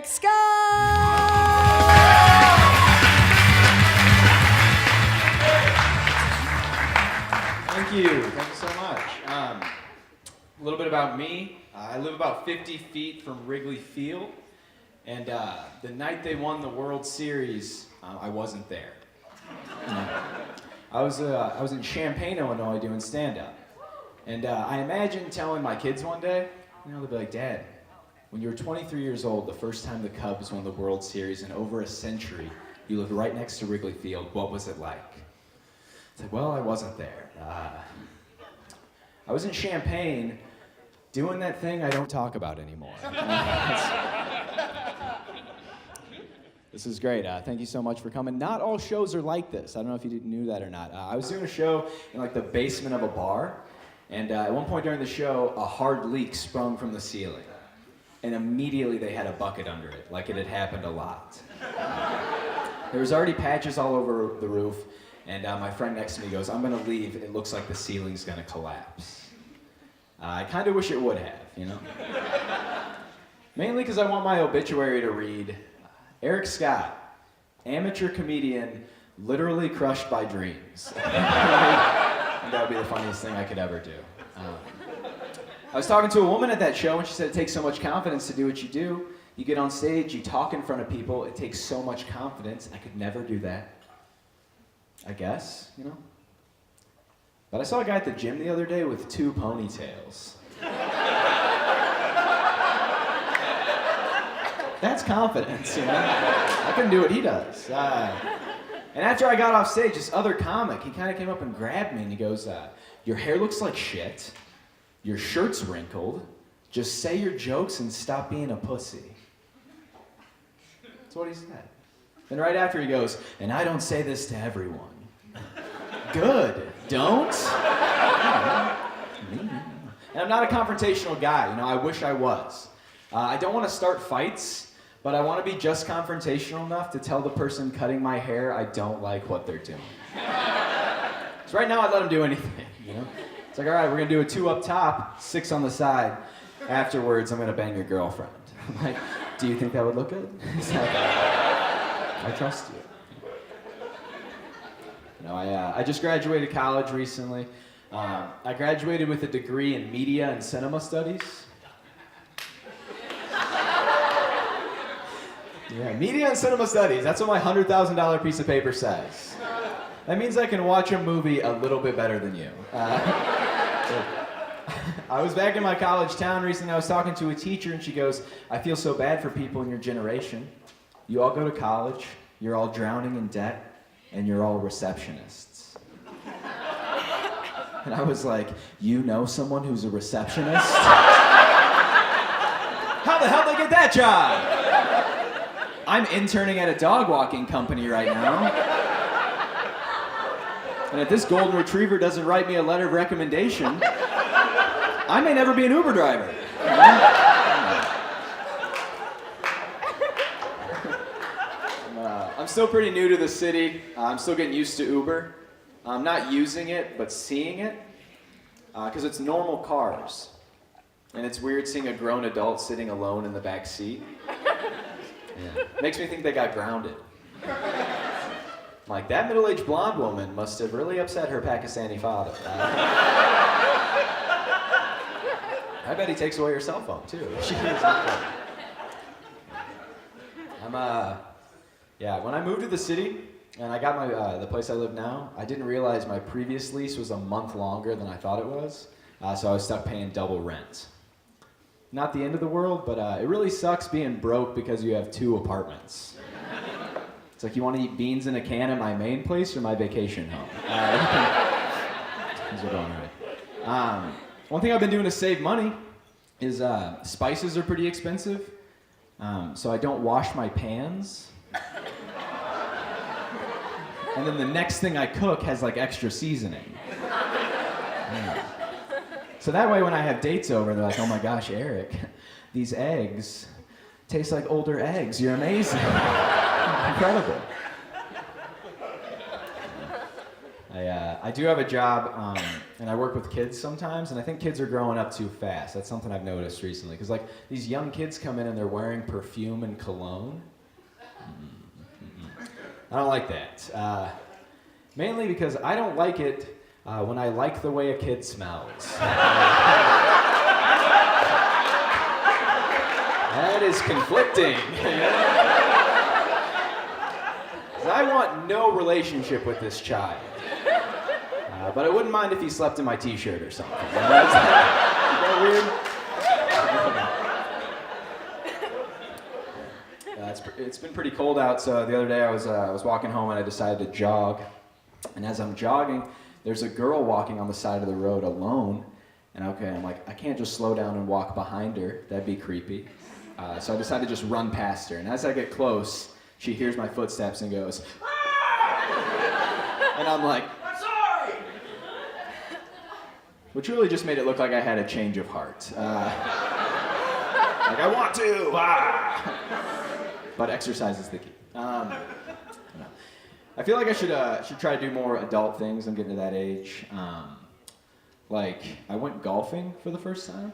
Erik Scott! Thank you so much. A little bit about me. I live about 50 feet from Wrigley Field, and the night they won the World Series, I wasn't there. I was in Champaign, Illinois doing stand-up, and I imagine telling my kids one day, they'll be like, Dad, when you were 23 years old, the first time the Cubs won the World Series in over a century, you lived right next to Wrigley Field. What was it like? It's like, well, I wasn't there. I was in Champaign doing that thing I don't talk about anymore. This is great. Thank you so much for coming. Not all shows are like this. I don't know if you knew that or not. I was doing a show in like the basement of a bar, and at one point during the show, a hard leak sprung from the ceiling. And immediately they had a bucket under it, like it had happened a lot. There was already patches all over the roof, and my friend next to me goes, I'm gonna leave, it looks like the ceiling's gonna collapse. I kind of wish it would have, Mainly because I want my obituary to read, Erik Scott, amateur comedian, literally crushed by dreams. And that would be the funniest thing I could ever do. I was talking to a woman at that show, and she said it takes so much confidence to do what you do. You get on stage, you talk in front of people, it takes so much confidence. I could never do that. I guess, But I saw a guy at the gym the other day with 2 ponytails. That's confidence, I couldn't do what he does. And after I got off stage, this other comic, he kind of came up and grabbed me and he goes, your hair looks like shit. Your shirt's wrinkled. Just say your jokes and stop being a pussy. That's what he said. Then right after he goes, and I don't say this to everyone. Good. Don't? And I'm not a confrontational guy. I wish I was. I don't want to start fights, but I want to be just confrontational enough to tell the person cutting my hair I don't like what they're doing. So right now I'd let them do anything, It's like, all right, we're going to do a 2 up top, 6 on the side. Afterwards, I'm going to bang your girlfriend. I'm like, do you think that would look good? I trust you. I just graduated college recently. I graduated with a degree in media and cinema studies. Yeah, media and cinema studies. That's what my $100,000 piece of paper says. That means I can watch a movie a little bit better than you. I was back in my college town recently. I was talking to a teacher, and she goes, I feel so bad for people in your generation. You all go to college, you're all drowning in debt, and you're all receptionists. And I was like, you know someone who's a receptionist? How the hell did they get that job? I'm interning at a dog walking company right now. And if this golden retriever doesn't write me a letter of recommendation, I may never be an Uber driver. I'm still pretty new to the city. I'm still getting used to Uber. I'm not using it, but seeing it, because it's normal cars. And it's weird seeing a grown adult sitting alone in the back seat. Yeah. Makes me think they got grounded. Like, that middle-aged blonde woman must have really upset her Pakistani father. I bet he takes away her cell phone, too. When I moved to the city, and I got the place I live now, I didn't realize my previous lease was a month longer than I thought it was, so I was stuck paying double rent. Not the end of the world, but it really sucks being broke because you have 2 apartments. It's like, you want to eat beans in a can at my main place or my vacation home? Things are going right. One thing I've been doing to save money is spices are pretty expensive, so I don't wash my pans. And then the next thing I cook has like extra seasoning. Yeah. So that way when I have dates over, they're like, oh my gosh, Erik, these eggs taste like older eggs. You're amazing. Incredible. I do have a job, and I work with kids sometimes, and I think kids are growing up too fast. That's something I've noticed recently, because like these young kids come in and they're wearing perfume and cologne. I don't like that. Mainly because I don't like it when I like the way a kid smells. That is conflicting. I want no relationship with this child. But I wouldn't mind if he slept in my t-shirt or something. Is that weird? It's been pretty cold out, so the other day I was walking home and I decided to jog. And as I'm jogging, there's a girl walking on the side of the road alone. And I'm like, I can't just slow down and walk behind her. That'd be creepy. So I decided to just run past her. And as I get close, she hears my footsteps and goes, "Ah!" And I'm like, "I'm sorry!" Which really just made it look like I had a change of heart. Like, I want to! Ah! But exercise is the key. I feel like I should try to do more adult things. I'm getting to that age. Like, I went golfing for the first time.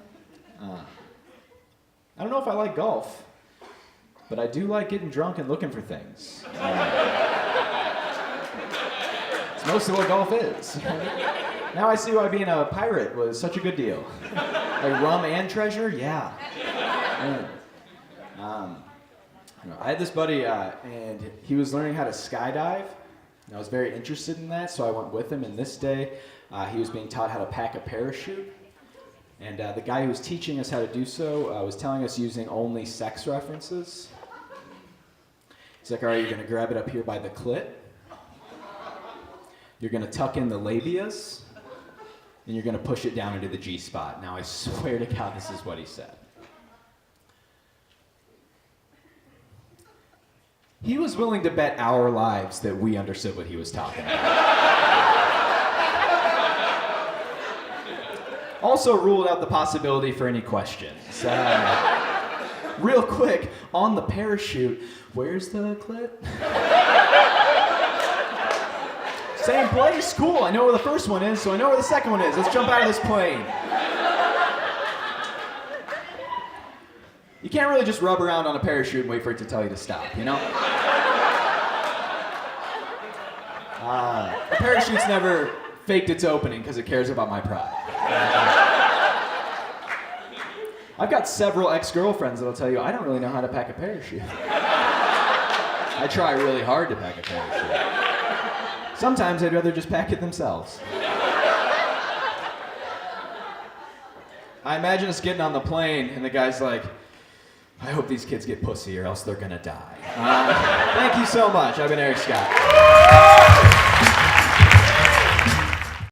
I don't know if I like golf, but I do like getting drunk and looking for things. It's most of what golf is. Now I see why being a pirate was such a good deal. Like rum and treasure, yeah. I had this buddy, and he was learning how to skydive. And I was very interested in that, so I went with him. And this day, he was being taught how to pack a parachute. And the guy who was teaching us how to do so was telling us using only sex references. He's like, all right, you're going to grab it up here by the clit. You're going to tuck in the labias. And you're going to push it down into the G-spot. Now, I swear to God, this is what he said. He was willing to bet our lives that we understood what he was talking about. Also ruled out the possibility for any questions. Real quick, on the parachute, where's the clit? Same place? Cool, I know where the first one is, so I know where the second one is. Let's jump out of this plane. You can't really just rub around on a parachute and wait for it to tell you to stop, you know? The parachute's never faked its opening because it cares about my pride. I've got several ex-girlfriends that'll tell you I don't really know how to pack a parachute. I try really hard to pack a parachute. Sometimes they'd rather just pack it themselves. I imagine us getting on the plane and the guy's like, I hope these kids get pussy or else they're gonna die. Thank you so much. I've been Erik Scott.